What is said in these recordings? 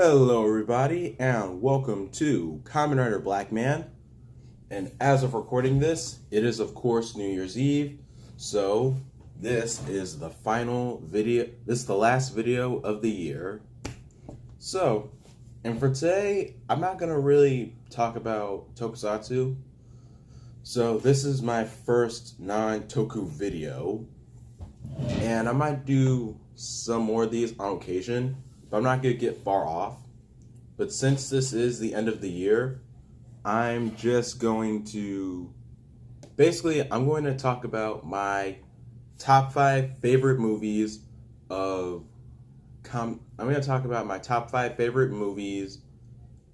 Hello, everybody, and welcome to KamenRider Blackman. And as of recording this, it is, of course, New Year's Eve. So, this is the final video. This is the last video of the year. So, and for today, I'm not going to really talk about tokusatsu. So, this is my first non-toku video. And I might do some more of these on occasion, but I'm not going to get far off. But since this is the end of the year, I'm just going to... Basically, I'm going to talk about my top 5 favorite movies of... I'm going to talk about my top 5 favorite movies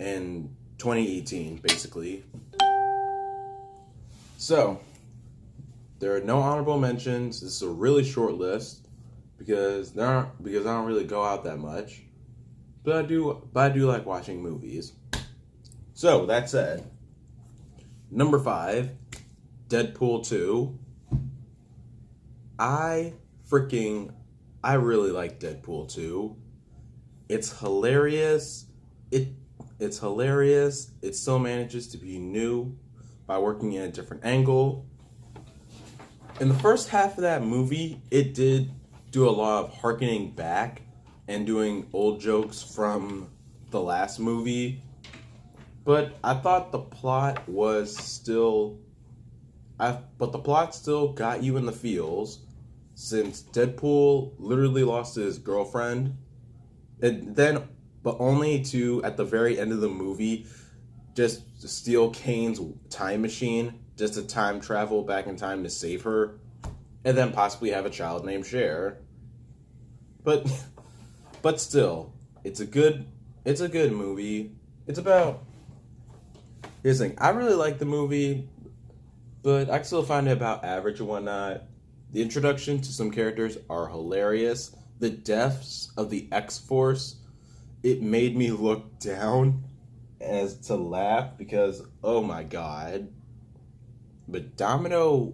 in 2018, basically. So, there are no honorable mentions. This is a really short list because I don't really go out that much. But I do like watching movies. So, that said, number 5, Deadpool 2. I really like Deadpool 2. It's hilarious. It's hilarious. It still manages to be new by working in a different angle. In the first half of that movie, it did do a lot of harkening back and doing old jokes from the last movie. But I thought the plot still got you in the feels, since Deadpool literally lost his girlfriend, but only to, at the very end of the movie, just to steal Kane's time machine, just to time travel back in time to save her, and then possibly have a child named Cher. But still, it's a good movie. Here's the thing, I really like the movie, but I still find it about average and whatnot. The introduction to some characters are hilarious. The deaths of the X-Force, it made me look down as to laugh because, oh my god. But Domino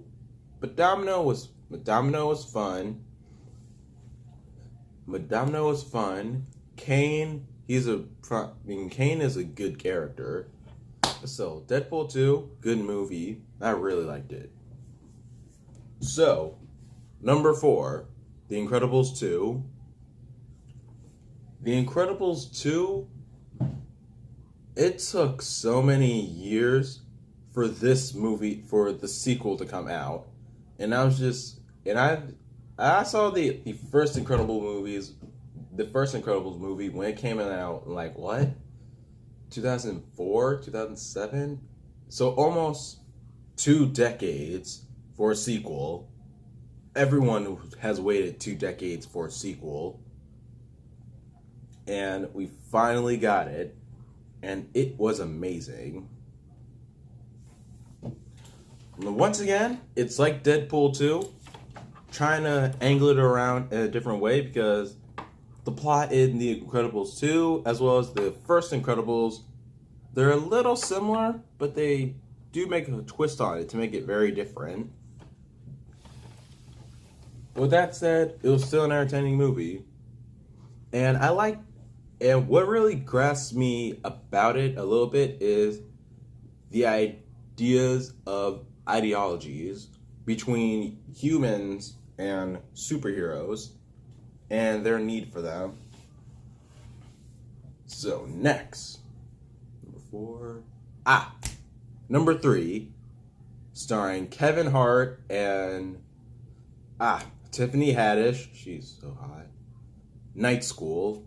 was fun. Domino was fun. Kane is a good character. So, Deadpool 2, good movie. I really liked it. So, number 4, The Incredibles 2. The Incredibles 2, it took so many years for this movie, for the sequel to come out. And I saw the first Incredibles movie when it came out, like, what? 2004, 2007? So almost 2 decades for a sequel. Everyone has waited 2 decades for a sequel. And we finally got it. And it was amazing. Once again, it's like Deadpool 2. Trying to angle it around in a different way because the plot in The Incredibles 2, as well as the first Incredibles, they're a little similar, but they do make a twist on it to make it very different. With that said, it was still an entertaining movie. And what really grasps me about it a little bit is the ideas of ideologies between humans and superheroes and their need for them. So next, number 3, starring Kevin Hart and Tiffany Haddish. She's so hot. Night School.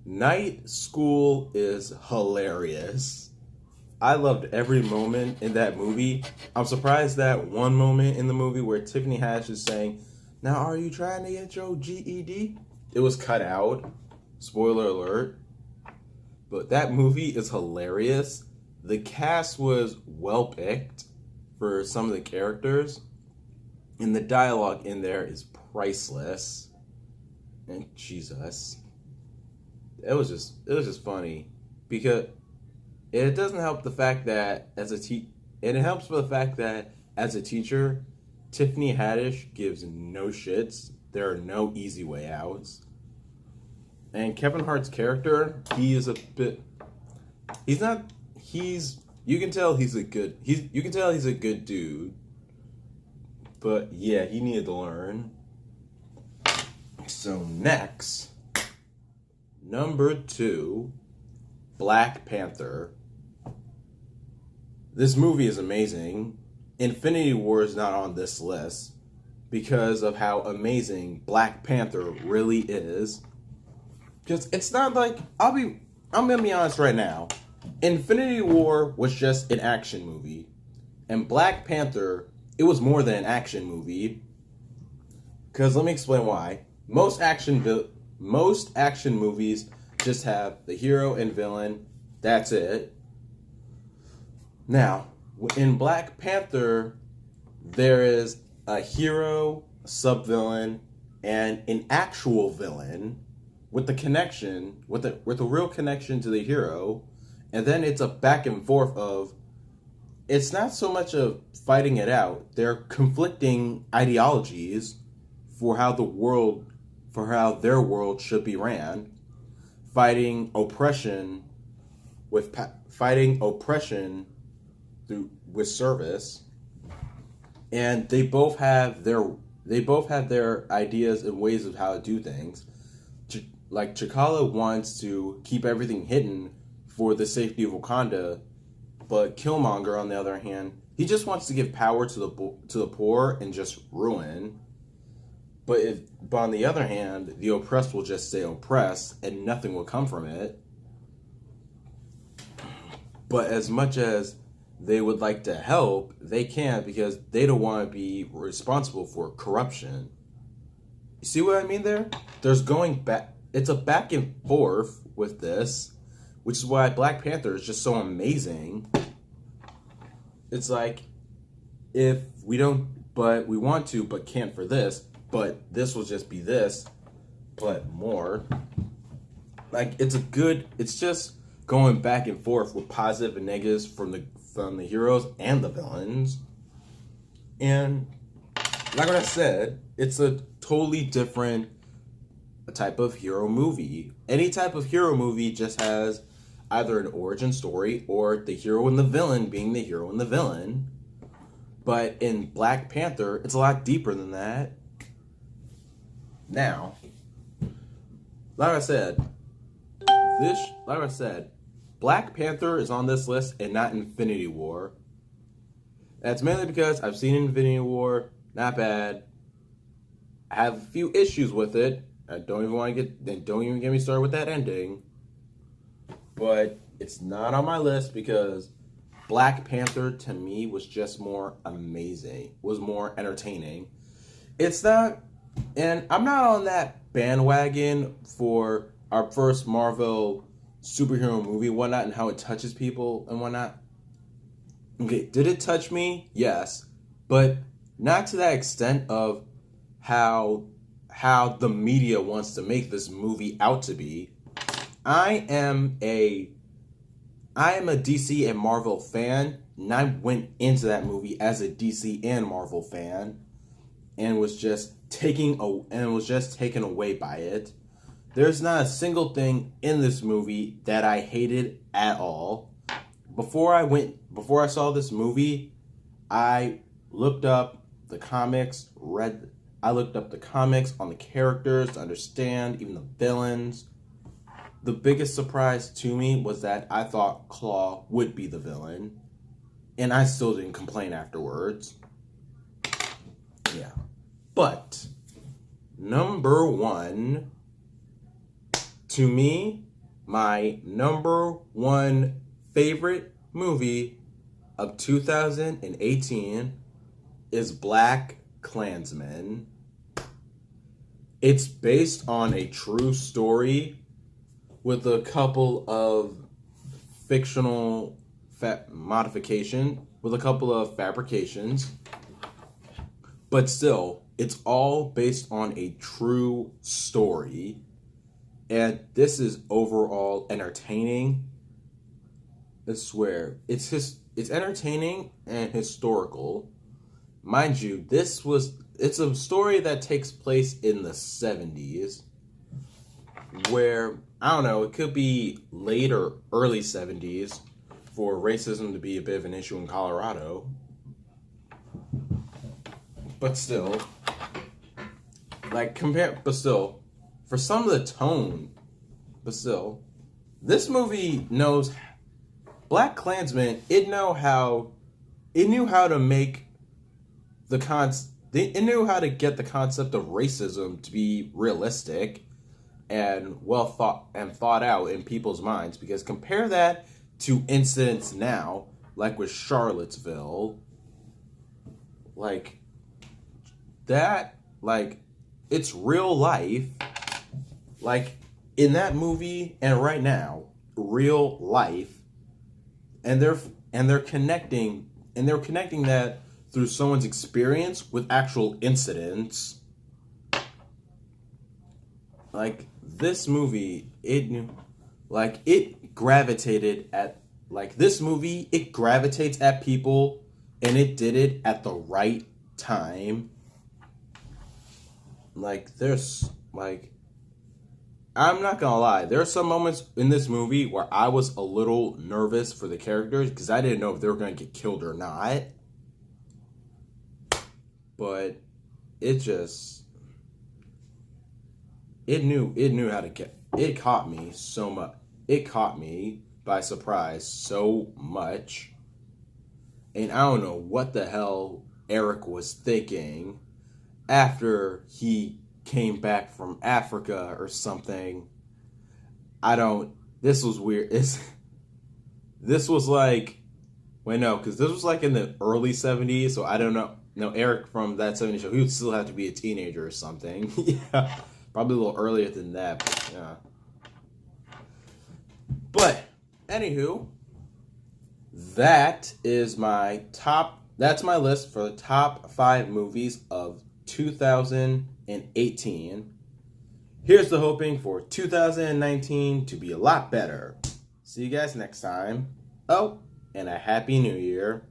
Night School is hilarious. I loved every moment in that movie. I'm surprised that one moment in the movie where Tiffany Haddish is saying, "Now are you trying to get your GED?" It was cut out. Spoiler alert. But that movie is hilarious. The cast was well picked for some of the characters. And the dialogue in there is priceless. And Jesus. It was just funny. Because it doesn't help the fact that it helps for the fact that as a teacher, Tiffany Haddish gives no shits. There are no easy way outs. And Kevin Hart's character, he is a bit. He's not. He's. You can tell he's a good. You can tell he's a good dude. But yeah, he needed to learn. So next, number 2, Black Panther. This movie is amazing. Infinity War is not on this list because of how amazing Black Panther really is. Because it's not like I'm gonna be honest right now. Infinity War was just an action movie, and Black Panther, it was more than an action movie. Because let me explain why. Most action movies just have the hero and villain. That's it. Now, in Black Panther, there is a hero, sub-villain, and an actual villain with the connection, with a real connection to the hero. And then it's a back and forth of, it's not so much of fighting it out. They're conflicting ideologies for how their world should be ran, fighting oppression with service, and they both have their ideas and ways of how to do things. Like T'Challa wants to keep everything hidden for the safety of Wakanda, but Killmonger, on the other hand, he just wants to give power to the poor and just ruin. But on the other hand, the oppressed will just stay oppressed and nothing will come from it. But as much as they would like to help, they can't because they don't want to be responsible for corruption. You see what I mean there? There's going back. It's a back and forth with this, which is why Black Panther is just so amazing. It's like, if we don't, but we want to, but can't for this, but this will just be this, but more. Like, it's just going back and forth with positive and negatives from the heroes and the villains. And like what I said, it's a totally different type of hero movie. Any type of hero movie just has either an origin story or the hero and the villain being the hero and the villain. But in Black Panther, it's a lot deeper than that. Now, like I said, Black Panther is on this list and not Infinity War. That's mainly because I've seen Infinity War, not bad. I have a few issues with it. Don't even get me started with that ending. But it's not on my list because Black Panther to me was just more amazing, was more entertaining. It's not, and I'm not on that bandwagon for our first Marvel superhero movie, whatnot, and how it touches people and whatnot. Okay, did it touch me? Yes, but not to that extent of how the media wants to make this movie out to be. I am a DC and Marvel fan, and I went into that movie as a DC and Marvel fan, and was just taken away by it. There's not a single thing in this movie that I hated at all. Before I saw this movie, I looked up the comics on the characters to understand, even the villains. The biggest surprise to me was that I thought Claw would be the villain, and I still didn't complain afterwards. Yeah. But number 1, to me, my number 1 favorite movie of 2018 is Black Klansman. It's based on a true story with a couple of fictional fabrications, but still, it's all based on a true story, and this is overall entertaining. I swear, it's entertaining and historical. Mind you, it's a story that takes place in the 70s. where, I don't know, it could be late or early 70s for racism to be a bit of an issue in Colorado. But still, for some of the tone, but still, this movie knows, Black Klansman, it knew how to make it knew how to get the concept of racism to be realistic and thought out in people's minds. Because compare that to incidents now, like with Charlottesville, like that, like it's real life, like in that movie and right now, real life, and they're connecting that through someone's experience with actual incidents. Like this movie, it gravitates at people, and it did it at the right time. I'm not gonna lie, there are some moments in this movie where I was a little nervous for the characters because I didn't know if they were gonna get killed or not. But it knew how to it caught me so much. It caught me by surprise so much. And I don't know what the hell Eric was thinking after he came back from Africa or something. This was weird. This was like, because this was like in the early 70s, so I don't know. No, Eric from that 70s show, he would still have to be a teenager or something. Yeah, probably a little earlier than that, but yeah. But, anywho, that's my list for the top 5 movies of 2018. Here's the hoping for 2019 to be a lot better. See you guys next time. Oh, and a Happy New Year.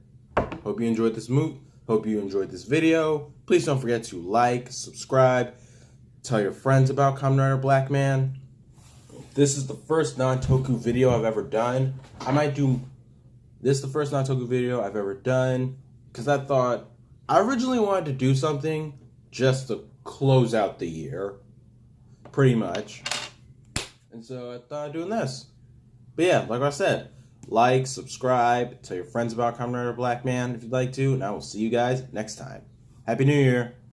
Hope you enjoyed this video. Please don't forget to like, subscribe, tell your friends about KamenRider Blackman. This is the first nontoku video I've ever done. This is the first nontoku video I've ever done because I originally wanted to do something just to close out the year, pretty much. And so I thought of doing this. But yeah, like I said, like, subscribe, tell your friends about KamenRider Blackman if you'd like to, and I will see you guys next time. Happy New Year!